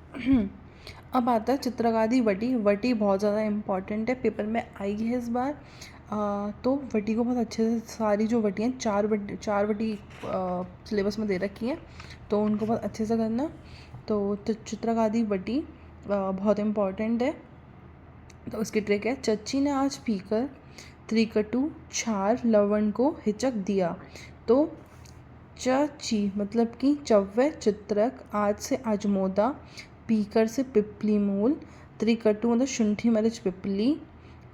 अब आता है चित्रकारी वटी। वटी बहुत ज़्यादा इम्पॉर्टेंट है, पेपर में आई है इस बार। तो वटी को बहुत अच्छे से, सारी जो वटी हैं, चार वटी सिलेबस में दे रखी हैं, तो उनको बहुत अच्छे से करना। तो चित्रकारी वटी बहुत इम्पॉर्टेंट है। तो उसकी ट्रिक है, चच्ची ने आज पीकर त्रिकटु छार लवण को हिचक दिया। तो ची मतलब कि चव्य चित्रक, आज से आजमोदा, पीकर से पिपली मूल, त्रिकटु मतलब शुंठी मिर्च पिपली,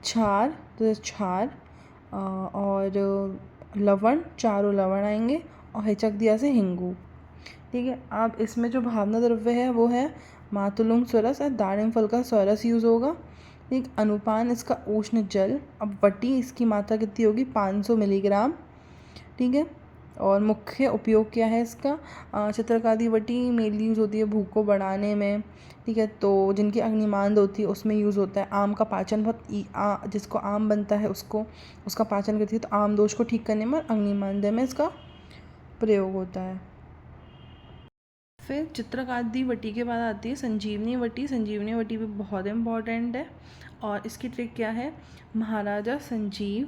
छार तो छार, और लवण चारों लवण आएंगे, और हिचक दिया से हिंगू। ठीक है। अब इसमें जो भावना द्रव्य है वो है मातुलुंग स्वरस और दाड़िम फल का स्वरस यूज़ होगा। ठीक। अनुपान इसका उष्ण जल। अब वटी इसकी मात्रा कितनी होगी, 500 मिलीग्राम। ठीक है। और मुख्य उपयोग क्या है इसका, चित्रकारी वटी मेनली यूज़ होती है भूख को बढ़ाने में। ठीक है। तो जिनकी अग्निमांद होती है उसमें यूज़ होता है। आम का पाचन बहुत जिसको आम बनता है उसको, उसका पाचन करती है, तो आम दोष को ठीक करने में, अग्निमांद में इसका प्रयोग होता है। फिर चित्रकारी वटी के बाद आती है संजीवनी वटी। संजीवनी वटी भी बहुत इम्पॉर्टेंट है, और इसकी ट्रिक क्या है, महाराजा संजीव,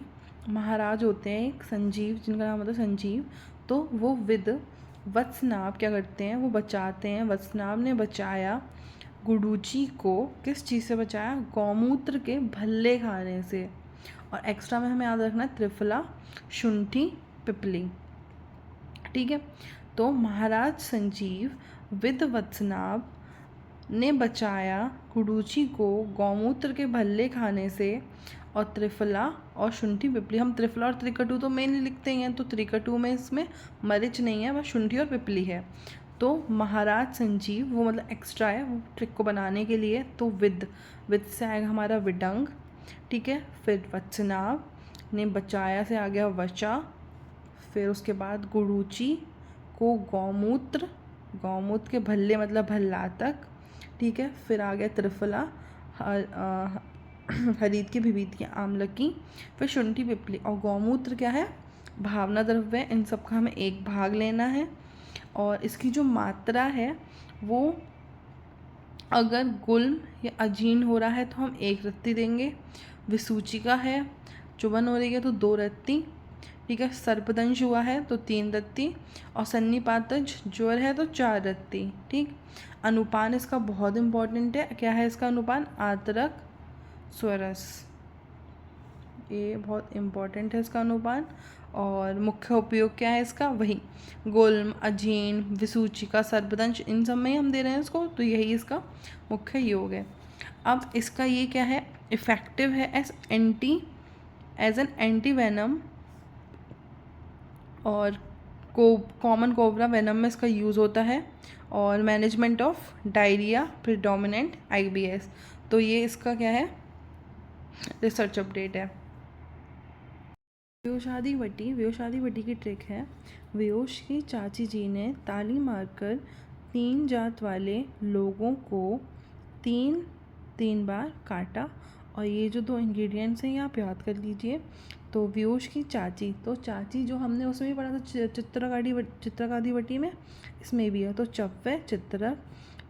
महाराज होते हैं एक संजीव जिनका नाम होता है संजीव, तो वो विद वत्सनाभ क्या करते हैं, वो बचाते हैं। वत्सनाभ ने बचाया गुडूची को, किस चीज़ से बचाया, गौमूत्र के भल्ले खाने से। और एक्स्ट्रा में हमें याद रखना है त्रिफला, शुंठी, पिपली। ठीक है। तो महाराज संजीव विद वत्सनाभ ने बचाया गुडूची को गौमूत्र के भल्ले खाने से, और त्रिफला और शुंठी पिपली। हम त्रिफला और त्रिकटु तो मेनली लिखते ही हैं, तो त्रिकटु में इसमें मरिच नहीं है, बस शुंठी और पिपली है। तो महाराज संजीव वो मतलब एक्स्ट्रा है वो ट्रिक को बनाने के लिए। तो विद से आएगा हमारा विडंग। ठीक है। फिर वत्सनाभ ने बचाया से आ गया वचा। फिर उसके बाद गुडूची को गौमूत्र, गौमूत्र के भल्ले मतलब भल्लातक। ठीक है। फिर आ गया त्रिफला, हरीद की भिभीत की आमलकी। फिर शुंठी पिपली, और गौमूत्र क्या है, भावना द्रव्य। इन सब का हमें एक भाग लेना है, और इसकी जो मात्रा है वो अगर गुल्म या अजीर्ण हो रहा है तो हम 1 रत्ती देंगे। विसूचिका है, चुभन हो रही है तो 2 रत्ती। ठीक है। सर्पदंश हुआ है तो 3 रत्ती, और सन्निपातज ज्वर है तो 4 रत्ती। ठीक। अनुपान इसका बहुत इम्पॉर्टेंट है, क्या है इसका अनुपान, आतरक स्वरस, ये बहुत इम्पॉर्टेंट है इसका अनुपान। और मुख्य उपयोग क्या है इसका, वही गुल्म, अजीर्ण, विसूचिका, सर्पदंश, इन सब में ही हम दे रहे हैं इसको, तो यही इसका मुख्य योग है। अब इसका ये क्या है, इफेक्टिव है एज एन एंटी वेनम, और कॉमन कोबरा वेनम में इसका यूज़ होता है, और management of diarrhoea predominant IBS। तो ये इसका क्या है, रिसर्च अपडेट है। व्योशादी वटी की ट्रिक है, व्योश की चाची जी ने ताली मारकर 3 जात वाले लोगों को 3 बार काटा। और ये जो 2 इंग्रेडिएंट्स हैं ये आप याद कर लीजिए। तो व्योश की चाची, तो चाची जो हमने उसमें भी पढ़ा था चित्रकारी वटी में, इसमें भी है। तो चव्य चित्रक,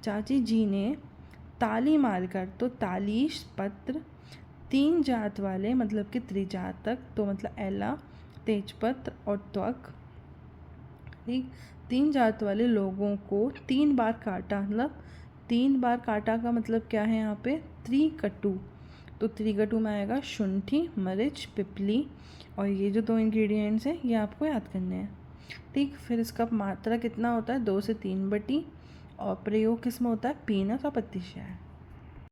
चाची जी ने ताली मारकर, तो तालीश पत्र, 3 जात वाले मतलब कि त्रिजातक, तो मतलब एला, तेजपत्र और त्वक। ठीक। 3 जात वाले लोगों को 3 बार काटा, मतलब 3 बार काटा का मतलब क्या है यहाँ पे, त्रिकटु। तो त्रिकटु में आएगा शुंठी, मरिच, पिपली, और ये जो 2 इंग्रेडिएंट्स हैं ये आपको याद करने हैं। ठीक। फिर इसका मात्रा कितना होता है, 2 से 3 बटी, और प्रयोग किस में होता है, पीनस और पत्ती शहद।